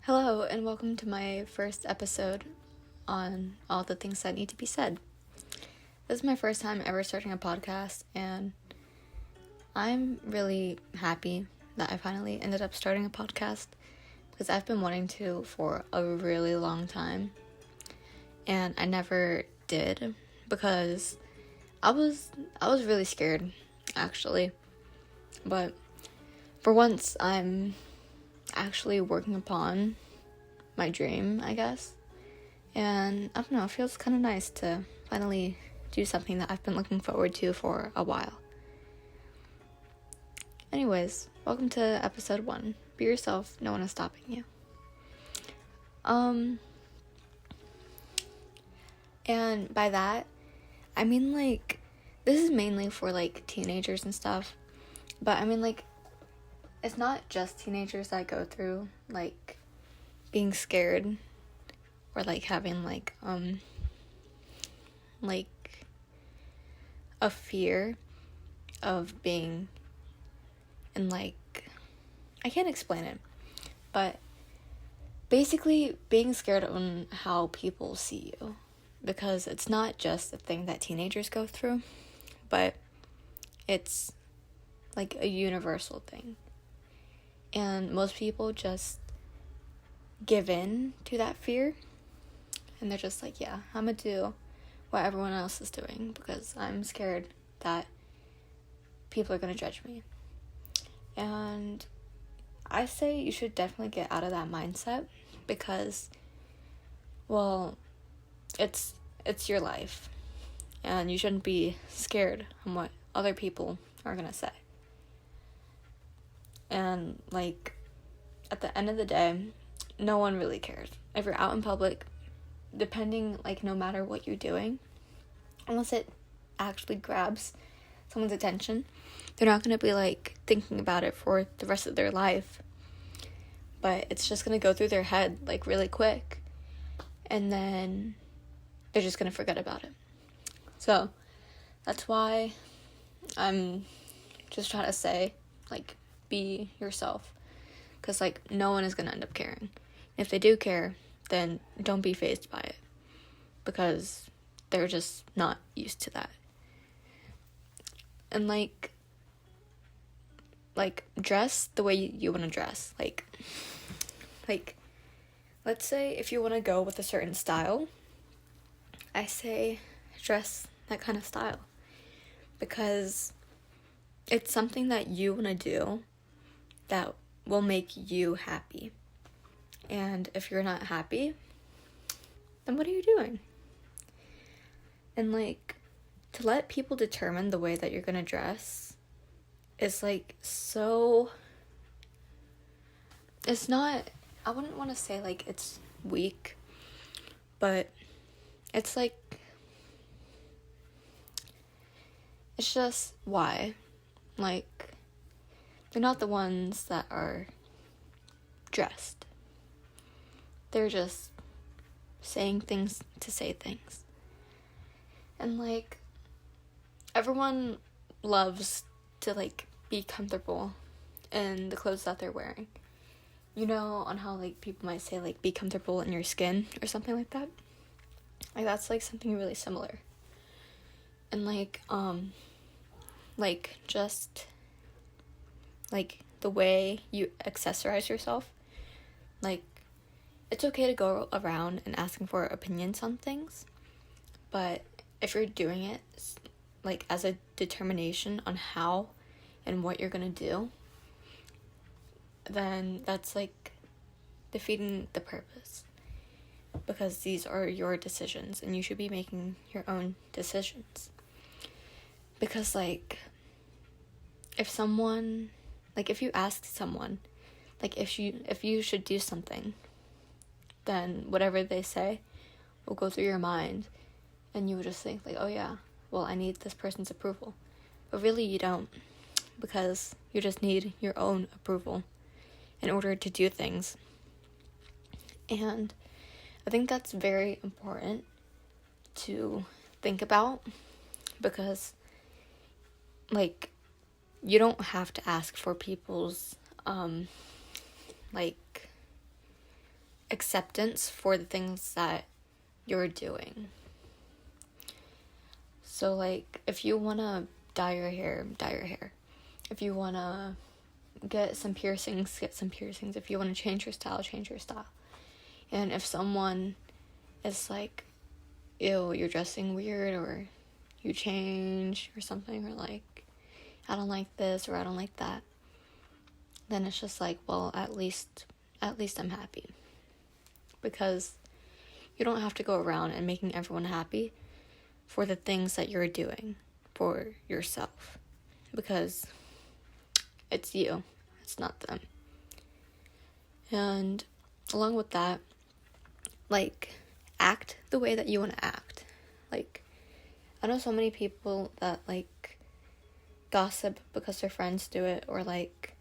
Hello, and welcome to my first episode on all the things that need to be said. This is my first time ever starting a podcast, and I'm really happy that I finally ended up starting a podcast because I've been wanting to for a really long time, and I never did because I was really scared, actually. But for once, I'm actually working upon my dream, I guess. And I don't know, it feels kind of nice to finally do something that I've been looking forward to for a while. Anyways, welcome to episode 1. Be yourself, no one is stopping you. And by that, I mean, this is mainly for, teenagers and stuff. But, I mean, it's not just teenagers that go through, being scared or, having, a fear of being in, I can't explain it, but basically being scared on how people see you, because it's not just a thing that teenagers go through, but it's, a universal thing. And most people just give in to that fear. And they're just like, yeah, I'm going to do what everyone else is doing because I'm scared that people are going to judge me. And I say you should definitely get out of that mindset because, well, it's your life. And you shouldn't be scared on what other people are going to say. And, at the end of the day, no one really cares. If you're out in public, depending, no matter what you're doing, unless it actually grabs someone's attention, they're not going to be, thinking about it for the rest of their life. But it's just going to go through their head, really quick. And then they're just going to forget about it. So, that's why I'm just trying to say, be yourself. Because, no one is going to end up caring. If they do care, then don't be fazed by it. Because they're just not used to that. And, dress the way you want to dress. Let's say if you want to go with a certain style, I say dress that kind of style. Because it's something that you want to do that will make you happy. And if you're not happy, then what are you doing? And to let people determine the way that you're gonna dress is so, it's not, I wouldn't want to say it's weak, but it's it's just why. They're not the ones that are dressed. They're just saying things to say things. And, everyone loves to, be comfortable in the clothes that they're wearing. You know, on how, people might say, be comfortable in your skin or something like that? That's, something really similar. And, just the way you accessorize yourself. It's okay to go around and asking for opinions on things, but if you're doing it as a determination on how and what you're gonna do, then that's defeating the purpose, because these are your decisions and you should be making your own decisions. Because if someone, if you ask someone if you should do something, then whatever they say will go through your mind, and you will just think oh yeah, well, I need this person's approval. But really you don't, because you just need your own approval in order to do things. And I think that's very important to think about, because you don't have to ask for people's acceptance for the things that you're doing. So, like, if you want to dye your hair, dye your hair. If you want to get some piercings, get some piercings. If you want to change your style, change your style. And if someone is like, ew, you're dressing weird, or you change or something, or like, I don't like this or I don't like that, then it's just like, well, at least I'm happy. Because you don't have to go around and making everyone happy for the things that you're doing for yourself. Because it's you, it's not them. And along with that, like, act the way that you want to act. Like, I know so many people that, like, gossip because their friends do it, or like,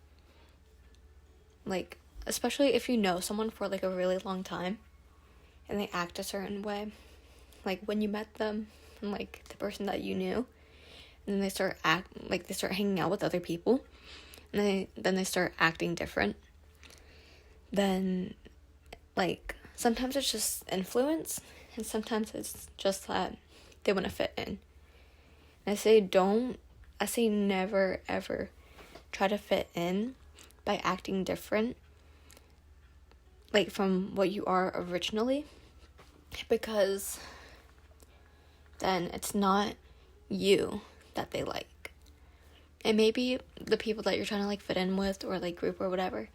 especially if you know someone for, like, a really long time, and they act a certain way, like, when you met them, and, like, the person that you knew, and then they start hanging out with other people, and then they start acting different, then, like, sometimes it's just influence, and sometimes it's just that they want to fit in. And I say never, ever try to fit in by acting different, like, from what you are originally, because then it's not you that they like. And maybe the people that you're trying to, like, fit in with, or, like, group or whatever,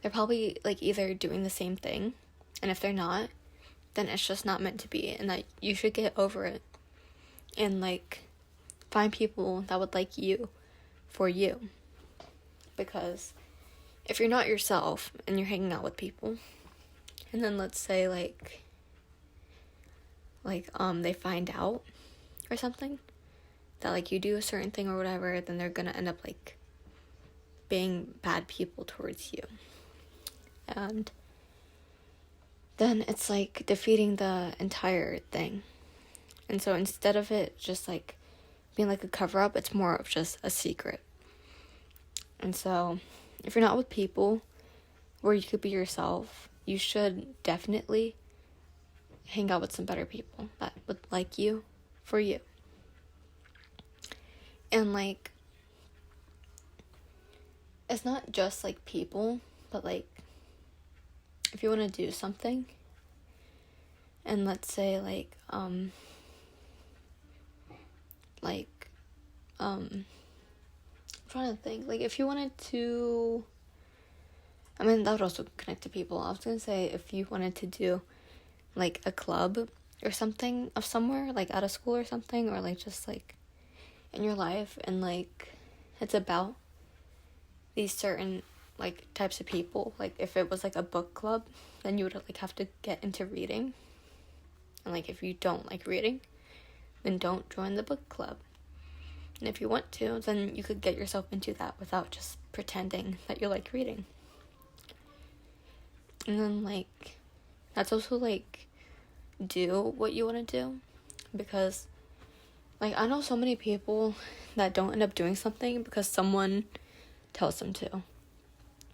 they're probably, like, either doing the same thing, and if they're not, then it's just not meant to be, and that you should get over it and, like, find people that would like you for you. Because if you're not yourself and you're hanging out with people, and then let's say like they find out or something that, like, you do a certain thing or whatever, then they're gonna end up, like, being bad people towards you. And then it's, like, defeating the entire thing. And so instead of it just, like, being like a cover-up, it's more of just a secret. And so if you're not with people where you could be yourself, you should definitely hang out with some better people that would like you for you. And, like, it's not just, like, people, but, like, if you want to do something, and let's say, I'm trying to think, like, if you wanted to, I mean, that would also connect to people. I was going to say, if you wanted to do, like, a club or something of somewhere, like, out of school or something, or, like, just, like, in your life, and, like, it's about these certain, like, types of people. Like, if it was, like, a book club, then you would, like, have to get into reading. And, like, if you don't like reading, then don't join the book club. And if you want to, then you could get yourself into that without just pretending that you like reading. And then, like, that's also, like, do what you want to do. Because, like, I know so many people that don't end up doing something because someone tells them to.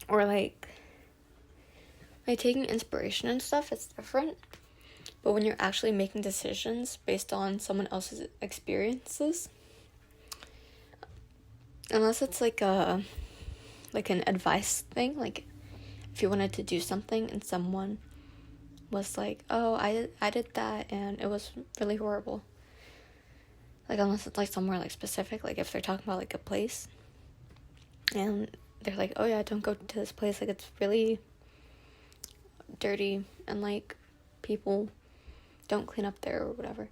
Or, like, taking inspiration and stuff, it's different. But when you're actually making decisions based on someone else's experiences, unless it's, like, an advice thing, like, if you wanted to do something and someone was like, oh, I did that and it was really horrible. Like, unless it's, like, somewhere, like, specific, like, if they're talking about, like, a place, and they're like, oh, yeah, don't go to this place, like, it's really dirty, and, like, people don't clean up there or whatever,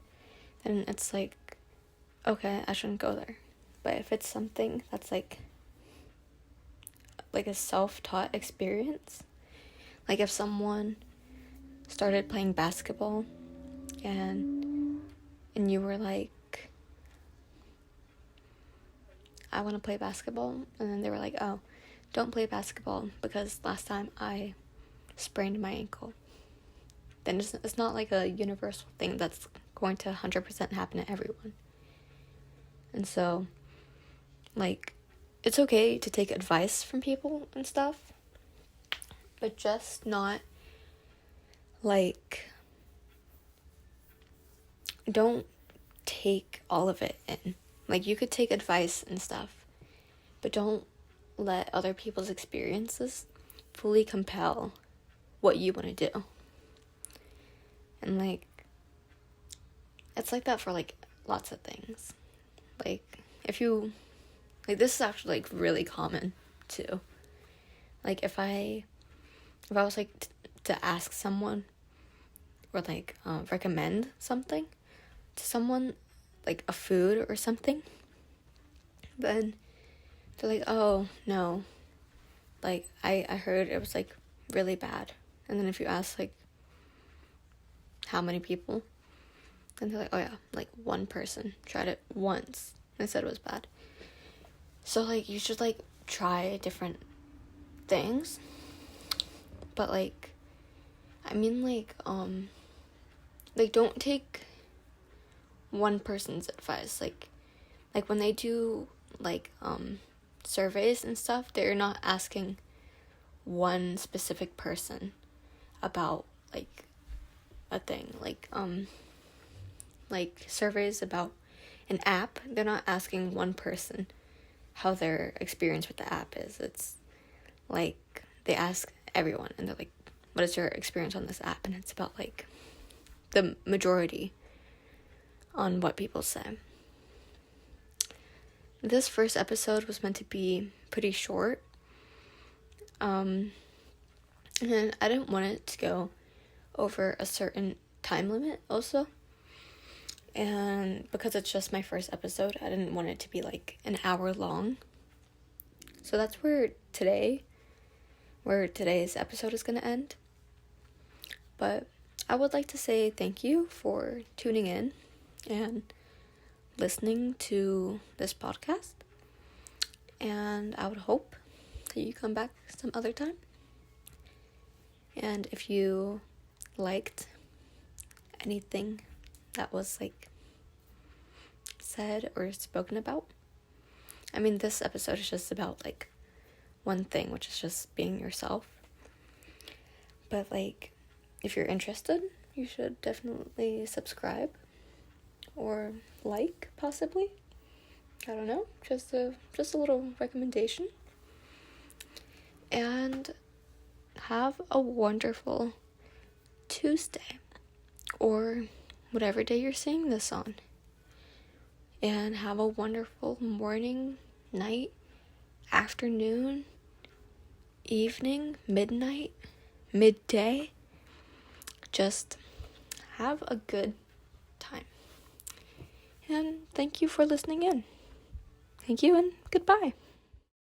then it's like, okay, I shouldn't go there. But if it's something that's, like a self-taught experience, like, if someone started playing basketball, and you were like, I want to play basketball, and then they were like, oh, don't play basketball because last time I sprained my ankle, then it's not, like, a universal thing that's going to 100% happen to everyone. And so, like, it's okay to take advice from people and stuff, but just not like, don't take all of it in. Like, you could take advice and stuff, but don't let other people's experiences fully compel what you want to do. And, like, it's like that for, like, lots of things. Like, if you, like, this is actually, like, really common, too. Like, if I was, like, to ask someone, or, like, recommend something to someone, like, a food or something, then they're like, oh, no, like, I heard it was, like, really bad. And then if you ask, like, how many people, then they're like, oh yeah, like, one person tried it once and said it was bad. So, like, you should, like, try different things, but, like, I mean, like, don't take one person's advice. Like when they do, like, surveys and stuff, they're not asking one specific person about, like, a thing. Like surveys about an app, they're not asking one person how their experience with the app is. It's like they ask everyone, and they're like, what is your experience on this app? And it's about, like, the majority on what people say. This first episode was meant to be pretty short, and I didn't want it to go over a certain time limit also, and because it's just my first episode, I didn't want it to be, like, an hour long. So that's where today's episode is going to end. But I would like to say thank you for tuning in and listening to this podcast. And I would hope that you come back some other time. And if you liked anything that was, like, said or spoken about, I mean, this episode is just about, like, one thing, which is just being yourself. But, like, if you're interested, you should definitely subscribe or like, possibly. I don't know, just a little recommendation. And have a wonderful Tuesday, or whatever day you're seeing this on. And have a wonderful morning, night, afternoon, evening, midnight, midday. Just have a good time. And thank you for listening in. Thank you and goodbye.